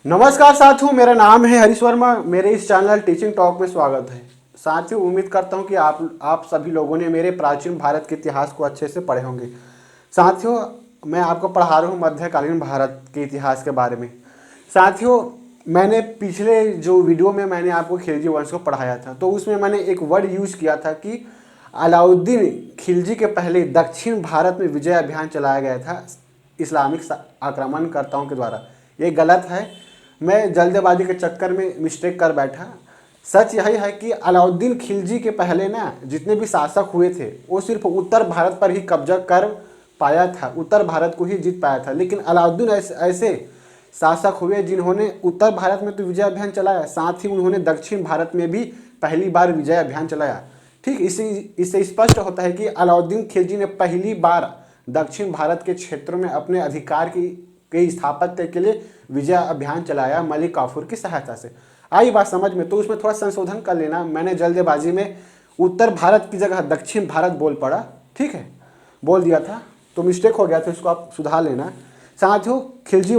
नमस्कार साथियों, मेरा नाम है हरीश वर्मा। मेरे इस चैनल टीचिंग टॉक में स्वागत है। साथियों, उम्मीद करता हूं कि आप सभी लोगों ने मेरे प्राचीन भारत के इतिहास को अच्छे से पढ़े होंगे। साथियों, मैं आपको पढ़ा रहा हूं मध्यकालीन भारत के इतिहास के बारे में। साथियों, मैंने पिछले जो वीडियो में मैंने आपको खिलजी वंश को पढ़ाया था, तो उसमें मैंने एक वर्ड यूज किया था कि अलाउद्दीन खिलजी के पहले दक्षिण भारत में विजय अभियान चलाया गया था इस्लामिक आक्रमणकर्ताओं के द्वारा। ये गलत है, मैं जल्दबाजी के चक्कर में मिस्टेक कर बैठा। सच यही है कि अलाउद्दीन खिलजी के पहले ना जितने भी शासक हुए थे वो सिर्फ उत्तर भारत पर ही कब्जा कर पाया था, उत्तर भारत को ही जीत पाया था। लेकिन अलाउद्दीन ऐसे शासक हुए जिन्होंने उत्तर भारत में तो विजय अभियान चलाया, साथ ही उन्होंने दक्षिण भारत में भी पहली बार विजय अभियान चलाया। ठीक, इससे स्पष्ट होता है कि अलाउद्दीन खिलजी ने पहली बार दक्षिण भारत के क्षेत्रों में अपने अधिकार की स्थापत्य के लिए विजय अभियान चलाया मलिक काफूर की सहायता से। आई बात समझ में? तो उसमें थोड़ा संशोधन कर लेना, मैंने जल्दबाजी में उत्तर भारत की जगह दक्षिण भारत बोल पड़ा, ठीक है, बोल दिया था, तो मिस्टेक हो गया था, इसको आप सुधार लेना। साथियों, खिलजी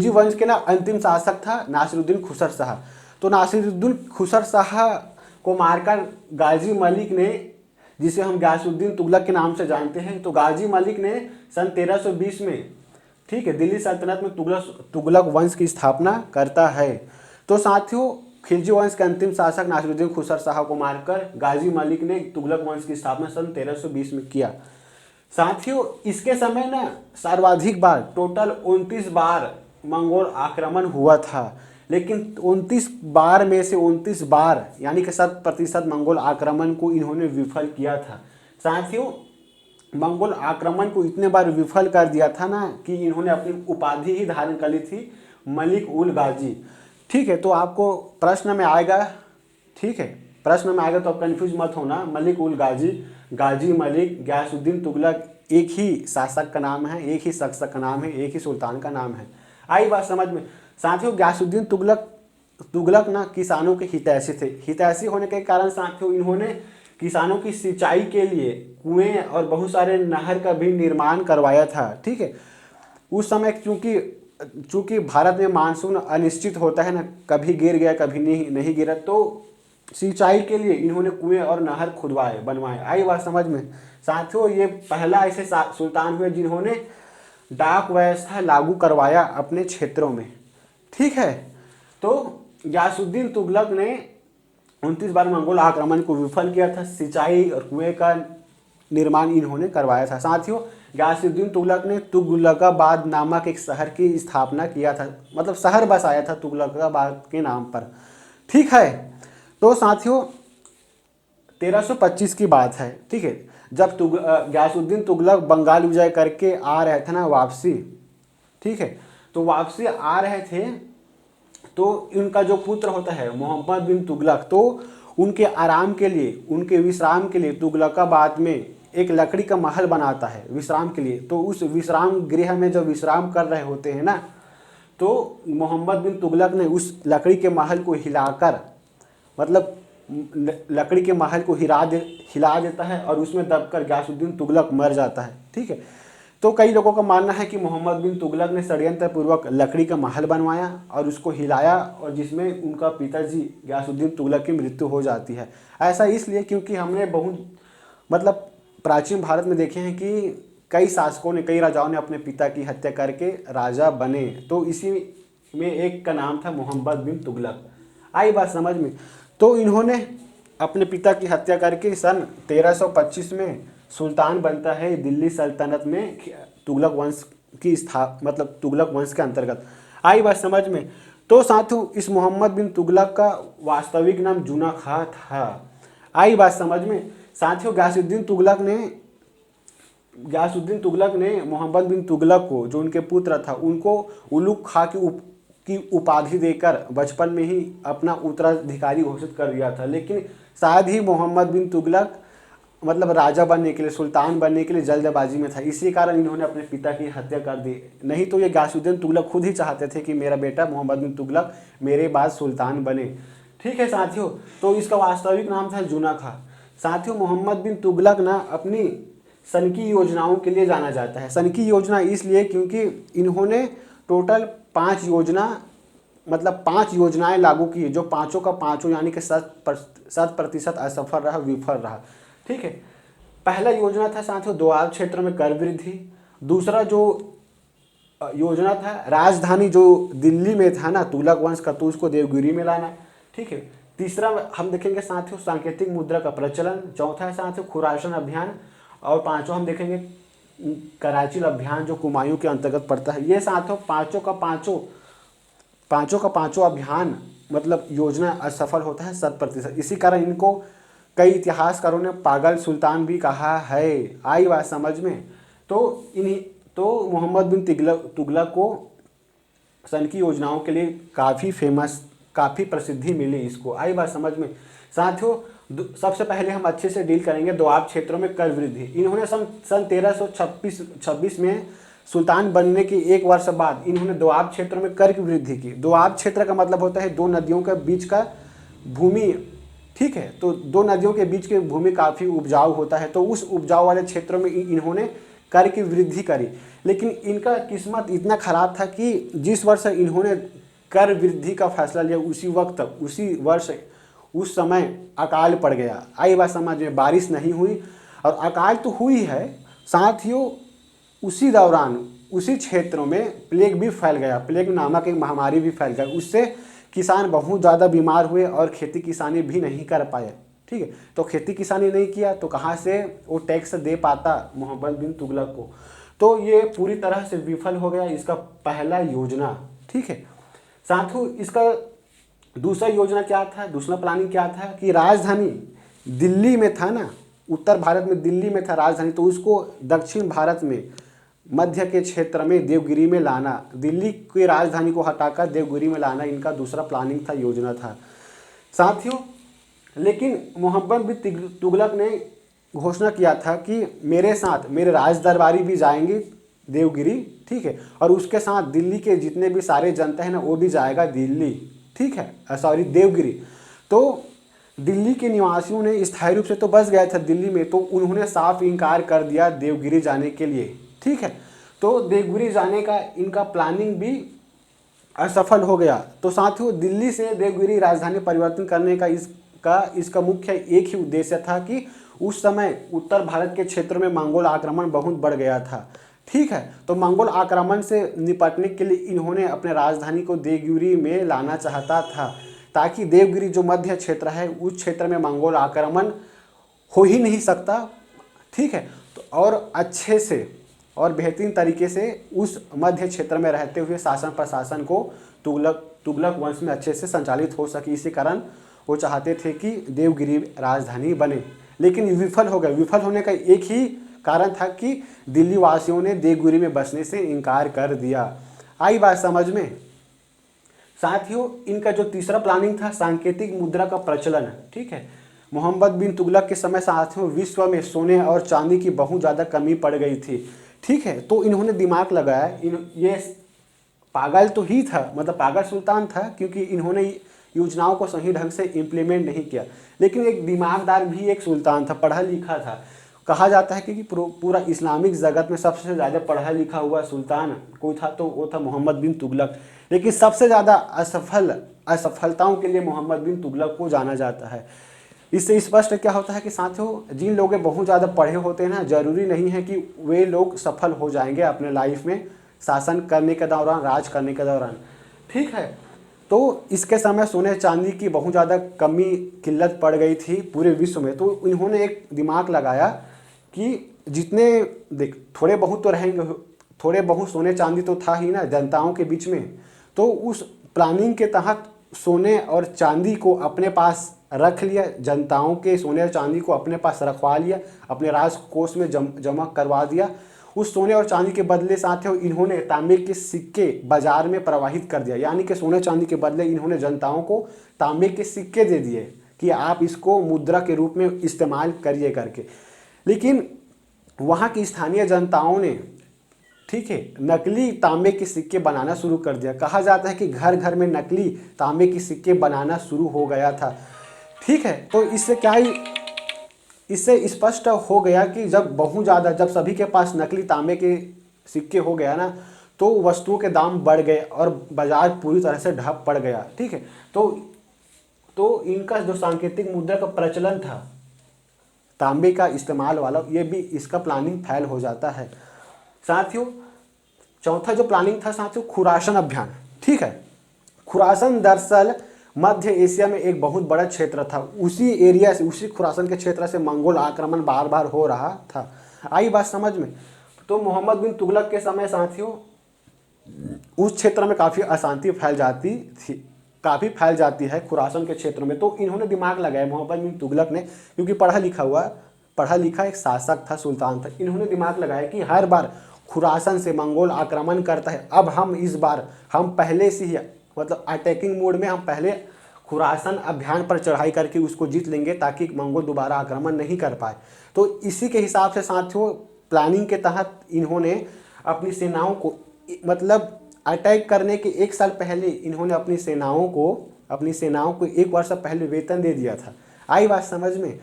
वंश के ना अंतिम शासक था नासिरुद्दीन खुसर शाह। तो नासिरुद्दीन खुसर शाह को मारकर गाजी मलिक ने, जिसे हम गयासुद्दीन तुगलक के नाम से जानते हैं, तो गाजी मलिक ने सन 1320 में, ठीक है, दिल्ली सल्तनत में तुगलक वंश की स्थापना करता है। तो साथियों, खिलजी वंश के अंतिम शासक नासिरुद्दीन खुसर शाह को मारकर गाजी मलिक ने तुगलक वंश की स्थापना सन 1320 में किया। साथियों, इसके समय ना सर्वाधिक बार, टोटल 29 बार मंगोल आक्रमण हुआ था, लेकिन 29 बार में से 29 बार यानी कि 100% मंगोल आक्रमण को इन्होंने विफल किया था। साथियों, मंगोल आक्रमण को इतने बार विफल कर दिया था ना कि इन्होंने अपनी उपाधि ही धारण कर ली थी, मलिक उल गाजी। ठीक है, तो आपको प्रश्न में आएगा, ठीक है, प्रश्न में आएगा तो आप कंफ्यूज मत होना। मलिक उल गाजी, गाजी मलिक, गयासुद्दीन तुगलक एक ही शासक का नाम है, एक ही शख्स का नाम है, एक ही सुल्तान का नाम है। आई बात समझ में? साथियों, गयासुद्दीन तुगलक ना किसानों के हितैषी थे। हितैषी होने के कारण साथियों इन्होंने किसानों की सिंचाई के लिए कुएं और बहुत सारे नहर का भी निर्माण करवाया था। ठीक है, उस समय चूंकि भारत में मानसून अनिश्चित होता है ना, कभी गिर गया कभी नहीं गिरा, तो सिंचाई के लिए इन्होंने कुएं और नहर बनवाए। आई बात समझ में? साथियों, ये पहला ऐसे सुल्तान हुए जिन्होंने डाक व्यवस्था लागू करवाया अपने क्षेत्रों में। ठीक है, तो गयासुद्दीन तुगलक ने 29 बार मंगोल आक्रमण को विफल किया था, सिंचाई और कुएं का निर्माण इन्होंने करवाया था। साथियों, गयासुद्दीन तुगलक ने तुगलकाबाद नामक एक शहर की स्थापना किया था, मतलब शहर बसाया था तुगलकाबाद के नाम पर। ठीक है, तो साथियों 1325 की बात है, ठीक है, जब गयासुद्दीन तुगलक बंगाल विजय करके आ रहे थे ना वापसी, ठीक है, तो वापसी आ रहे थे, तो इनका जो पुत्र होता है मोहम्मद बिन तुगलक, तो उनके आराम के लिए, उनके विश्राम के लिए तुगलकाबाद में एक लकड़ी का महल बनाता है विश्राम के लिए। तो उस विश्राम गृह में जब विश्राम कर रहे होते हैं ना, तो मोहम्मद बिन तुगलक ने उस लकड़ी के महल को हिलाकर, मतलब लकड़ी के महल को हिला देता है और उसमें दबकर गयासुद्दीन तुगलक मर जाता है। ठीक है, तो कई लोगों का मानना है कि मोहम्मद बिन तुगलक ने षड्यंत्र पूर्वक लकड़ी का महल बनवाया और उसको हिलाया, और जिसमें उनका पिताजी गयासुद्दीन तुगलक की मृत्यु हो जाती है। ऐसा इसलिए क्योंकि हमने बहुत, मतलब प्राचीन भारत में देखे हैं कि कई शासकों ने, कई राजाओं ने अपने पिता की हत्या करके राजा बने, तो इसी में एक का नाम था मोहम्मद बिन तुगलक। आई बात समझ में? तो इन्होंने अपने पिता की हत्या करके सन 1325 में सुल्तान बनता है दिल्ली सल्तनत में, तुगलक वंश की मतलब तुगलक वंश के अंतर्गत। आई बात समझ में? तो साथियों, इस मोहम्मद बिन तुगलक का वास्तविक नाम जूना खां था। आई बात समझ में? साथियों, गयासुद्दीन तुगलक ने मोहम्मद बिन तुगलक को, जो उनके पुत्र था, उनको उलुग खां की उपाधि देकर बचपन में ही अपना उत्तराधिकारी घोषित कर दिया था। लेकिन शायद ही मोहम्मद बिन तुगलक मतलब राजा बनने के लिए, सुल्तान बनने के लिए जल्दबाजी में था, इसी कारण इन्होंने अपने पिता की हत्या कर दी। नहीं तो ये गयासुद्दीन तुगलक खुद ही चाहते थे कि मेरा बेटा मोहम्मद बिन तुगलक मेरे बाद सुल्तान बने। ठीक है साथियों, तो इसका वास्तविक नाम था जूना खां। साथियों, मोहम्मद बिन तुगलक ना अपनी सन की योजनाओं के लिए जाना जाता है। सन की योजना इसलिए क्योंकि इन्होंने टोटल 5 योजना, मतलब 5 योजनाएं लागू की, जो पाँचों का पाँचों यानी कि 100% असफल रहा, विफल रहा। ठीक है, पहला योजना था साथियों दोआब क्षेत्रों में कर वृद्धि। दूसरा जो योजना था राजधानी जो दिल्ली में था ना तुगलक वंश का, तो उसको देवगिरी में लाना। ठीक है, तीसरा हम देखेंगे साथियों सांकेतिक मुद्रा का प्रचलन। चौथा है साथियों खुरासन अभियान। और पांचवा हम देखेंगे कराची अभियान जो कुमायूं के अंतर्गत पड़ता है। ये साथियों पांचों का पांचों अभियान मतलब योजना असफल होता है 100%। इसी कारण इनको कई इतिहासकारों ने पागल सुल्तान भी कहा है। आई बात समझ में? तो मोहम्मद बिन तुगलक को सन की योजनाओं के लिए काफ़ी प्रसिद्धि मिली इसको। आई बात समझ में? साथियों सबसे पहले हम अच्छे से डील करेंगे दोआब क्षेत्रों में कर वृद्धि। इन्होंने सन 1326 में सुल्तान बनने के 1 वर्ष बाद इन्होंने दोआब क्षेत्रों में कर की वृद्धि की। दोआब क्षेत्र का मतलब होता है 2 नदियों के बीच का भूमि। ठीक है, तो 2 नदियों के बीच की भूमि काफ़ी उपजाऊ होता है, तो उस उपजाऊ वाले क्षेत्रों में इन्होंने कर की वृद्धि करी। लेकिन इनका किस्मत इतना खराब था कि जिस वर्ष इन्होंने कर वृद्धि का फैसला लिया उसी वर्ष उस समय अकाल पड़ गया। आई बात समझ में? बारिश नहीं हुई, और अकाल तो हुई है साथियों, उसी दौरान उसी क्षेत्रों में प्लेग भी फैल गया। प्लेग नामक एक महामारी भी फैल गई, उससे किसान बहुत ज़्यादा बीमार हुए और खेती किसानी भी नहीं कर पाए। ठीक है, तो खेती किसानी नहीं किया तो कहाँ से वो टैक्स दे पाता मोहम्मद बिन तुगलक को? तो ये पूरी तरह से विफल हो गया इसका पहला योजना। ठीक है, साथियों इसका दूसरा योजना क्या था, दूसरा प्लानिंग क्या था कि राजधानी दिल्ली में था ना, उत्तर भारत में दिल्ली में था राजधानी, तो उसको दक्षिण भारत में मध्य के क्षेत्र में देवगिरी में लाना। दिल्ली की राजधानी को हटाकर देवगिरी में लाना इनका दूसरा प्लानिंग था, योजना था साथियों। लेकिन मोहम्मद बिन तुगलक ने घोषणा किया था कि मेरे साथ मेरे राज दरबारी भी जाएंगे देवगिरी। ठीक है, और उसके साथ दिल्ली के जितने भी सारे जनता है ना वो भी जाएगा दिल्ली। ठीक है, सॉरी देवगिरी। तो दिल्ली के निवासियों ने स्थायी रूप से तो बस गया था दिल्ली में, तो उन्होंने साफ इनकार कर दिया देवगिरी जाने के लिए। ठीक है, तो देवगिरी जाने का इनका प्लानिंग भी असफल हो गया। तो साथियों दिल्ली से देवगिरी राजधानी परिवर्तन करने का इसका मुख्य एक ही उद्देश्य था कि उस समय उत्तर भारत के क्षेत्रों में मंगोल आक्रमण बहुत बढ़ गया था। ठीक है, तो मंगोल आक्रमण से निपटने के लिए इन्होंने अपने राजधानी को देवगिरी में लाना चाहता था, ताकि देवगिरी जो मध्य क्षेत्र है उस क्षेत्र में मंगोल आक्रमण हो ही नहीं सकता। ठीक है, तो और अच्छे से और बेहतरीन तरीके से उस मध्य क्षेत्र में रहते हुए शासन प्रशासन को तुगलक वंश में अच्छे से संचालित हो सके। इसी कारण वो चाहते थे कि देवगिरी राजधानी बने, लेकिन विफल हो गए। विफल होने का एक ही कारण था कि दिल्ली वासियों ने देवगिरी में बसने से इनकार कर दिया। आई बात समझ में? साथियों इनका जो तीसरा प्लानिंग था सांकेतिक मुद्रा का प्रचलन। ठीक है, मोहम्मद बिन तुगलक के समय साथियों विश्व में सोने और चांदी की बहुत ज़्यादा कमी पड़ गई थी। ठीक है, तो इन्होंने दिमाग लगाया, ये पागल तो ही था, मतलब पागल सुल्तान था, क्योंकि इन्होंने योजनाओं को सही ढंग से इम्प्लीमेंट नहीं किया। लेकिन एक दिमागदार भी एक सुल्तान था, पढ़ा लिखा था। कहा जाता है कि पूरा इस्लामिक जगत में सबसे ज़्यादा पढ़ा लिखा हुआ सुल्तान कोई था तो वो था मोहम्मद बिन तुगलक। लेकिन सबसे ज़्यादा असफलताओं के लिए मोहम्मद बिन तुगलक को जाना जाता है। इससे स्पष्ट क्या होता है कि साथियों जिन लोग बहुत ज़्यादा पढ़े होते हैं ना, जरूरी नहीं है कि वे लोग सफल हो जाएंगे अपने लाइफ में शासन करने के दौरान, राज करने के दौरान। ठीक है, तो इसके समय सोने चांदी की बहुत ज़्यादा कमी किल्लत पड़ गई थी पूरे विश्व में। तो इन्होंने एक दिमाग लगाया कि जितने थोड़े बहुत तो रहेंगे, थोड़े बहुत सोने चांदी तो था ही ना जनताओं के बीच में, तो उस प्लानिंग के तहत सोने और चांदी को अपने पास रख लिया, जनताओं के सोने और चांदी को अपने पास रखवा लिया, अपने राजकोष में जमा करवा दिया। उस सोने और चांदी के बदले साथियों इन्होंने तांबे के सिक्के बाजार में प्रवाहित कर दिया, यानी कि सोने चांदी के बदले इन्होंने जनताओं को तांबे के सिक्के दे दिए कि आप इसको मुद्रा के रूप में इस्तेमाल करिए करके। लेकिन वहाँ की स्थानीय जनताओं ने, ठीक है, नकली तांबे के सिक्के बनाना शुरू कर दिया। कहा जाता है कि घर घर में नकली तांबे के सिक्के बनाना शुरू हो गया था। ठीक है, तो इससे स्पष्ट हो गया कि जब सभी के पास नकली तांबे के सिक्के हो गया ना, तो वस्तुओं के दाम बढ़ गए और बाजार पूरी तरह से ढप पड़ गया। ठीक है, तो इनका जो सांकेतिक मुद्रा का प्रचलन था, तांबे का इस्तेमाल वाला, ये भी इसका प्लानिंग फेल हो जाता है। साथियों, चौथा जो प्लानिंग था साथियों, खुरासन अभियान। ठीक है, खुरासन दरअसल मध्य एशिया में एक बहुत बड़ा क्षेत्र था। उसी एरिया से, उसी खुरासन के क्षेत्र से मंगोल आक्रमण बार बार हो रहा था। आई बात समझ में? तो मोहम्मद बिन तुगलक के समय साथियों उस क्षेत्र में काफ़ी अशांति फैल जाती थी, काफ़ी फैल जाती है खुरासन के क्षेत्र में। तो इन्होंने दिमाग लगाया, मोहम्मद बिन तुगलक ने, क्योंकि पढ़ा लिखा एक शासक था, सुल्तान था, इन्होंने दिमाग लगाया कि हर बार खुरासन से मंगोल आक्रमण करता है, अब हम इस बार हम पहले से ही मतलब अटैकिंग मोड में हम पहले खुरासन अभियान पर चढ़ाई करके उसको जीत लेंगे ताकि मंगोल दोबारा आक्रमण नहीं कर पाए। तो इसी के हिसाब से साथियों प्लानिंग के तहत इन्होंने अपनी सेनाओं को, मतलब अटैक करने के एक साल पहले इन्होंने अपनी सेनाओं को एक वर्ष पहले वेतन दे दिया था। आई बात समझ में?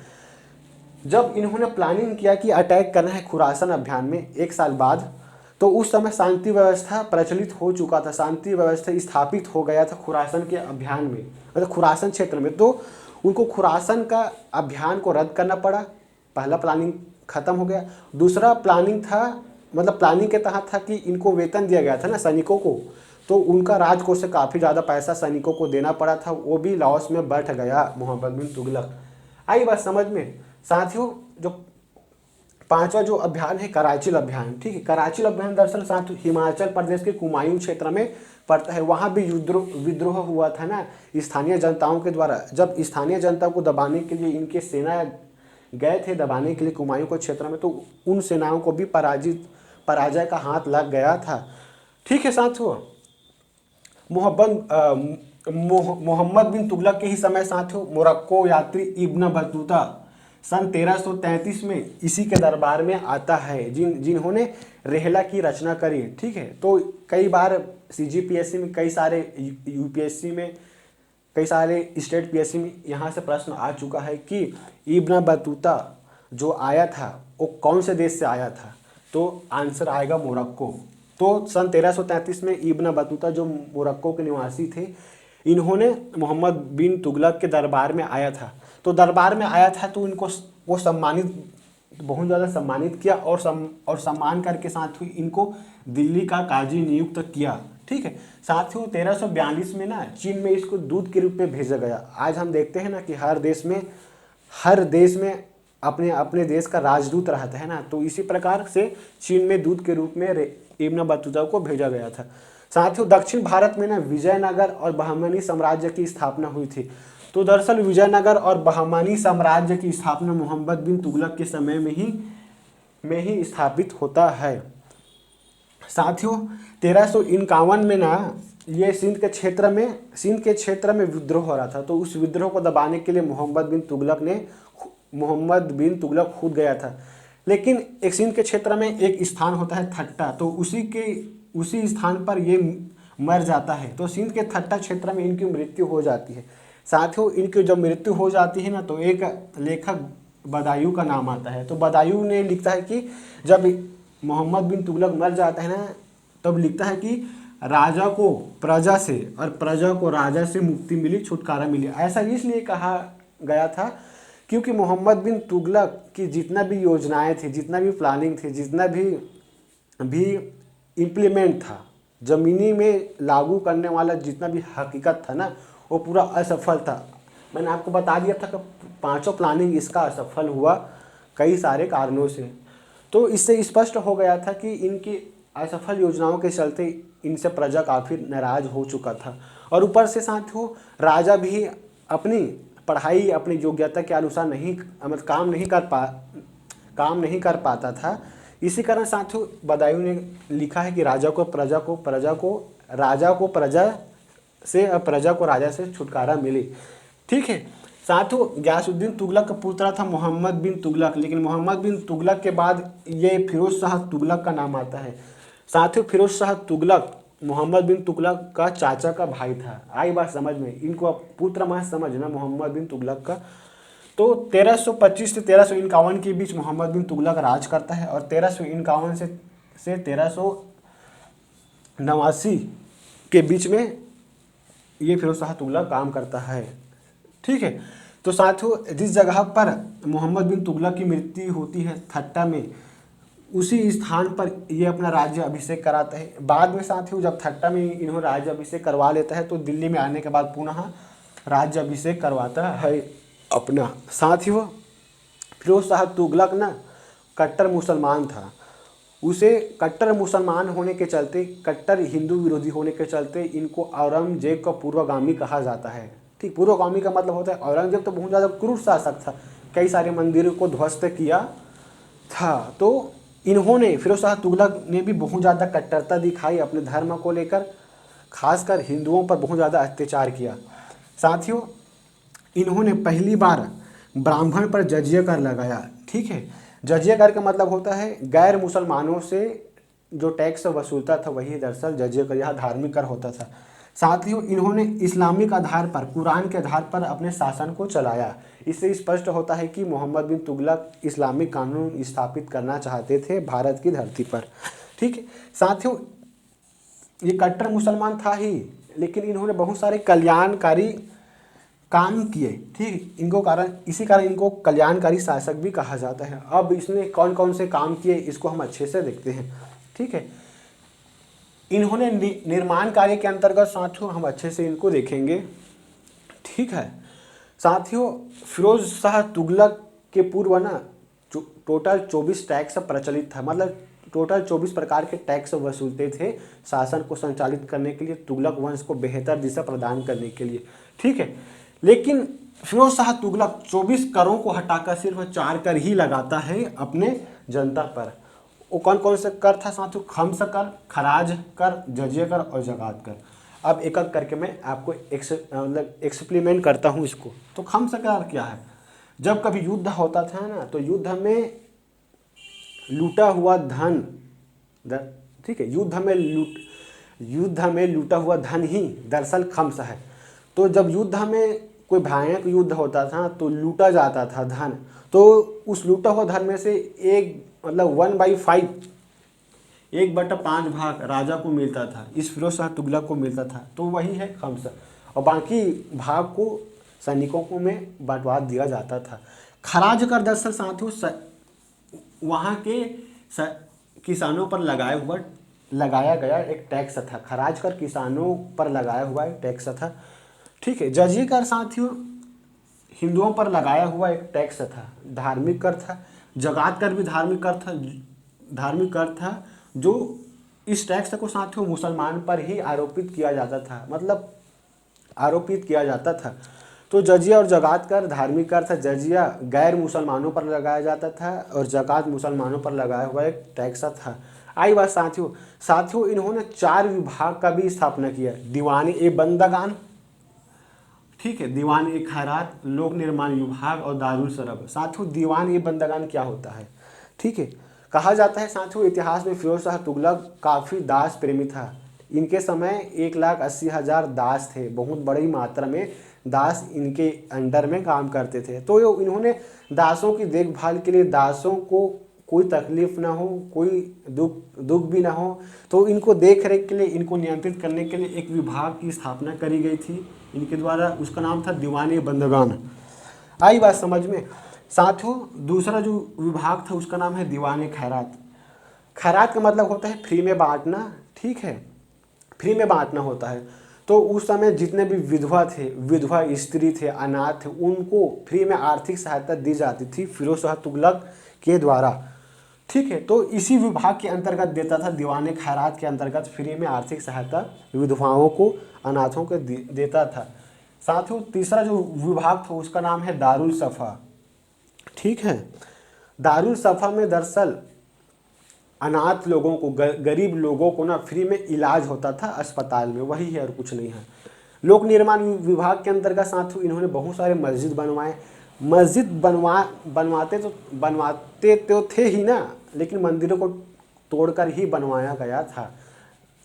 जब इन्होंने प्लानिंग किया कि अटैक करना है खुरासन अभियान में एक साल बाद, तो उस समय शांति व्यवस्था प्रचलित हो चुका था, शांति व्यवस्था स्थापित हो गया था खुरासन के अभियान में, मतलब खुरासन क्षेत्र में। तो उनको खुरासन का अभियान को रद्द करना पड़ा, पहला प्लानिंग खत्म हो गया। दूसरा प्लानिंग था, मतलब प्लानिंग के तहत था कि इनको वेतन दिया गया था ना सैनिकों को, तो उनका राजकोष से काफ़ी ज़्यादा पैसा सैनिकों को देना पड़ा था, वो भी लॉस में बैठ गया मोहम्मद बिन तुगलक। आई बात समझ में? साथियों, जो पांचवा जो अभियान है कराचिल अभियान। ठीक है, कराचिल अभियान दरअसल साथियों हिमाचल प्रदेश के कुमायूं क्षेत्र में पड़ता है। वहाँ भी विद्रोह हुआ था ना स्थानीय जनताओं के द्वारा। जब स्थानीय जनता को दबाने के लिए इनके सेना गए थे दबाने के लिए कुमायूं के क्षेत्र में, तो उन सेनाओं को भी पराजय का हाथ लग गया था। ठीक है साथियों, मोहम्मद बिन तुगलक के ही समय साथियों मोरक्को यात्री इब्न बतूता सन 1333 में इसी के दरबार में आता है, जिन्होंने रेहला की रचना करी। ठीक है, तो कई बार CGPSC में, कई सारे UPSC में, कई सारे स्टेट PSC में यहाँ से प्रश्न आ चुका है कि इब्न बतूता जो आया था वो कौन से देश से आया था, तो आंसर आएगा मोरक्को। तो सन 1333 में इब्न बतूता जो मोरक्को के निवासी थे, इन्होंने मोहम्मद बिन तुगलक के दरबार में आया था। तो दरबार में आया था तो इनको वो बहुत ज़्यादा सम्मानित किया और सम्मान करके साथ ही इनको दिल्ली का काजी नियुक्त किया। ठीक है साथियों, 1342 में ना चीन में इसको दूत के रूप में भेजा गया। आज हम देखते हैं ना कि हर देश में अपने अपने देश का राजदूत रहता है ना, तो इसी प्रकार से चीन में दूत के रूप में इब्न बतूता को भेजा गया था। साथियों, दक्षिण भारत में ना विजयनगर और बहमनी साम्राज्य की स्थापना हुई थी। तो दरअसल विजयनगर और बहमनी साम्राज्य की स्थापना मोहम्मद बिन तुगलक के समय में ही स्थापित होता है। साथियों, 1351 में ना ये सिंध के क्षेत्र में विद्रोह हो रहा था। तो उस विद्रोह को दबाने के लिए मोहम्मद बिन तुगलक खुद गया था। लेकिन एक सिंध के क्षेत्र में एक स्थान होता है थट्टा, तो उसी स्थान पर ये मर जाता है। तो सिंध के थट्टा क्षेत्र में इनकी मृत्यु हो जाती है। साथियों, इनकी जब मृत्यु हो जाती है ना, तो एक लेखक बदायूं का नाम आता है। तो बदायूं ने लिखता है कि जब मोहम्मद बिन तुगलक मर जाता है ना, तब लिखता है कि राजा को प्रजा से और प्रजा को राजा से मुक्ति मिली, छुटकारा मिली। ऐसा इसलिए कहा गया था क्योंकि मोहम्मद बिन तुगलक की जितना भी योजनाएं थी, जितना भी प्लानिंग थी, जितना भी इम्प्लीमेंट था, ज़मीनी में लागू करने वाला जितना भी हकीकत था ना, वो पूरा असफल था। मैंने आपको बता दिया था कि पांचों प्लानिंग इसका असफल हुआ कई सारे कारणों से। तो इससे स्पष्ट हो गया था कि इनकी असफल योजनाओं के चलते इनसे प्रजा काफ़ी नाराज हो चुका था। और ऊपर से साथियों राजा भी अपनी पढ़ाई, अपनी योग्यता के अनुसार काम नहीं कर पाता था। इसी कारण साथियों बदायूं ने लिखा है कि राजा को राजा से छुटकारा मिले। ठीक है साथियों, गयासुद्दीन तुगलक का पुत्र था मोहम्मद बिन तुगलक, लेकिन मोहम्मद बिन तुगलक के बाद ये फिरोज शाह तुगलक का नाम आता है। साथियों, फिरोज शाह तुगलक मोहम्मद बिन तुगलक का चाचा का भाई था। आई बात समझ में? इनको पुत्र मत समझना मोहम्मद बिन तुगलक का। तो 1325 से 1351 के बीच मोहम्मद बिन तुगलक राज करता है और 1351 से 89 के बीच में ये फिरोज शाह तुगलक काम करता है। ठीक है, तो साथियों जिस जगह पर मोहम्मद बिन तुगलक की मृत्यु होती है थट्टा में, उसी स्थान पर ये अपना राज्य अभिषेक कराता है। बाद में साथियों जब थट्टा में इन्होंने राज्य अभिषेक करवा लेता है तो दिल्ली में आने के बाद पुनः राज्य अभिषेक करवाता है अपना। साथियों फिरोज शाह तुगलक ना कट्टर मुसलमान था। उसे कट्टर मुसलमान होने के चलते, कट्टर हिंदू विरोधी होने के चलते इनको औरंगजेब का पूर्वगामी कहा जाता है। ठीक, पूर्वगामी का मतलब होता है औरंगजेब तो बहुत ज़्यादा क्रूर शासक था, कई सारे मंदिरों को ध्वस्त किया था। तो इन्होंने, फिरोज शाह तुगलक ने भी बहुत ज़्यादा कट्टरता दिखाई अपने धर्म को लेकर, खासकर हिंदुओं पर बहुत ज़्यादा अत्याचार किया। साथियों इन्होंने पहली बार ब्राह्मण पर जजिया कर लगाया। ठीक है, जजिया कर का मतलब होता है गैर मुसलमानों से जो टैक्स वसूलता था वही दरअसल जजिया कर, यह धार्मिक कर होता था। साथियों इन्होंने इस्लामिक आधार पर, कुरान के आधार पर अपने शासन को चलाया। इससे स्पष्ट होता है कि मोहम्मद बिन तुगलक इस्लामिक कानून स्थापित करना चाहते थे भारत की धरती पर। ठीक है साथियों, ये कट्टर मुसलमान था ही, लेकिन इन्होंने बहुत सारे कल्याणकारी काम किए। ठीक, इनको कारण, इसी कारण इनको कल्याणकारी शासक भी कहा जाता है। अब इसने कौन कौन से काम किए इसको हम अच्छे से देखते हैं। ठीक है, इन्होंने निर्माण कार्य के अंतर्गत साथियों हम अच्छे से इनको देखेंगे। ठीक है साथियों, फिरोज शाह तुगलक के पूर्व ना टोटल 24 टैक्स प्रचलित था, मतलब टोटल 24 प्रकार के टैक्स वसूलते थे शासन को संचालित करने के लिए, तुगलक वंश को बेहतर दिशा प्रदान करने के लिए। ठीक है, लेकिन फिरोज शाह तुगलक 24 करों को हटाकर सिर्फ 4 कर ही लगाता है अपने जनता पर। वो कौन कौन से कर था साथियों? खम्स कर, खराज कर, जजिया कर और जगात कर। अब एक एक करके मैं आपको एक्सप्लीमेंट करता हूँ इसको। तो खम्स कर क्या है? जब कभी युद्ध होता था ना, तो युद्ध में लूटा हुआ धन, ठीक है, युद्ध में लूटा हुआ धन ही दरअसल खम्स है। तो जब युद्ध में कोई भयानक युद्ध होता था तो लूटा जाता था धन, तो उस लूटा हुआ धन में से एक, मतलब 1/5, 1/5 भाग राजा को मिलता था, इस फिरोज शाह तुगलक को मिलता था, तो वही है खम्स। और बाकी भाग को सैनिकों को में बंटवा दिया जाता था। खराज कर दरअसल साथियों वहाँ के किसानों पर लगाया गया एक टैक्स था। खराज कर किसानों पर लगाया हुआ एक टैक्स था। ठीक है, जजिया कर साथियों हिंदुओं पर लगाया हुआ एक टैक्स था, धार्मिक कर था। जगात कर भी धार्मिक कर था, जो इस टैक्स को साथियों मुसलमान पर ही आरोपित किया जाता था, मतलब आरोपित किया जाता था। तो जजिया और जगात कर धार्मिक कर था। जजिया गैर मुसलमानों पर लगाया जाता था और जगात मुसलमानों पर लगाया हुआ एक टैक्स था। आई बात साथियों इन्होंने 4 विभाग का भी स्थापना किया। दीवान ए बंदगान, ठीक है, दीवान ए खैरात, लोक निर्माण विभाग और दारुल शरब। साथियों दीवान ए बंदगान क्या होता है? ठीक है, कहा जाता है साथियों इतिहास में फिरोज शाह तुगलक काफ़ी दास प्रेमी था। इनके समय 1,80,000 दास थे, बहुत बड़ी मात्रा में दास इनके अंडर में काम करते थे। तो इन्होंने दासों की देखभाल के लिए, दासों को कोई तकलीफ ना हो, कोई दुख भी ना हो, तो इनको देख रेख के लिए, इनको नियंत्रित करने के लिए एक विभाग की स्थापना करी गई थी इनके द्वारा। उसका नाम था दीवान बंदगान। आई बात समझ में? साथियों दूसरा जो विभाग था उसका नाम है दीवान खैरात। खैरात का मतलब होता है फ्री में बांटना। ठीक है, फ्री में बांटना होता है। तो उस समय जितने भी विधवा स्त्री थे, अनाथ थे, उनको फ्री में आर्थिक सहायता दी जाती थी फिरोज शाह तुगलक के द्वारा। ठीक है, तो इसी विभाग के अंतर्गत देता था, दीवान खैरात के अंतर्गत फ्री में आर्थिक सहायता विधवाओं को, अनाथों को देता था। साथियों तीसरा जो विभाग था उसका नाम है दारुल सफ़ा। ठीक है, दारुल सफ़ा में दरअसल अनाथ लोगों को, गरीब लोगों को ना फ्री में इलाज होता था अस्पताल में, वही है और कुछ नहीं है। लोक निर्माण विभाग के अंतर्गत साथियों इन्होंने बहुत सारे मस्जिद बनवाए। मस्जिद बनवाते तो थे ही ना, लेकिन मंदिरों को तोड़कर ही बनवाया गया था,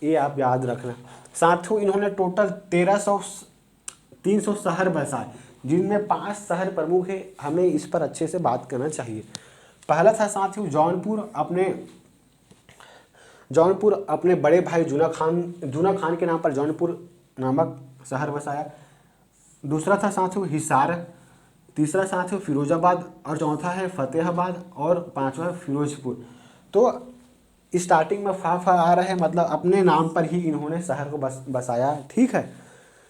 ये आप याद रखना। साथियों इन्होंने टोटल 300 शहर बसाए, जिनमें 5 शहर प्रमुख है, हमें इस पर अच्छे से बात करना चाहिए। पहला था साथियों जौनपुर। अपने जौनपुर अपने बड़े भाई जूना खान के नाम पर जौनपुर नामक शहर बसाया। दूसरा था साथियों हिसार, तीसरा साथियों फिरोजाबाद, और चौथा है फतेहाबाद, और पांचवा है फिरोजपुर। तो स्टार्टिंग में फा आ रहा है, मतलब अपने नाम पर ही इन्होंने शहर को बसाया। ठीक है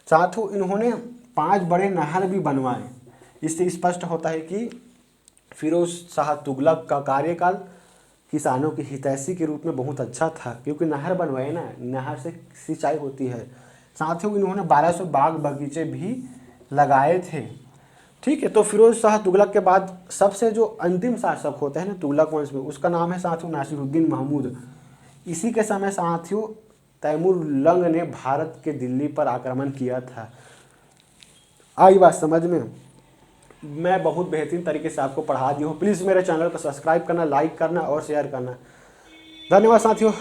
साथियों, इन्होंने 5 बड़े नहर भी बनवाए। इससे स्पष्ट होता है कि फिरोज शाह तुगलक का कार्यकाल किसानों की हितैषी के रूप में बहुत अच्छा था, क्योंकि नहर बनवाए ना, नहर से सिंचाई होती है। साथियों इन्होंने 1200 बाग बगीचे भी लगाए थे। ठीक है, तो फिरोज शाह तुगलक के बाद सबसे जो अंतिम शासक होते हैं ना तुगलक वंश में, उसका नाम है साथियों नासिरुद्दीन महमूद। इसी के समय साथियों तैमूर लंग ने भारत के दिल्ली पर आक्रमण किया था। आई बात समझ में? मैं बहुत बेहतरीन तरीके से आपको पढ़ा दी हूँ। प्लीज़ मेरे चैनल को सब्सक्राइब करना, लाइक करना और शेयर करना। धन्यवाद साथियों।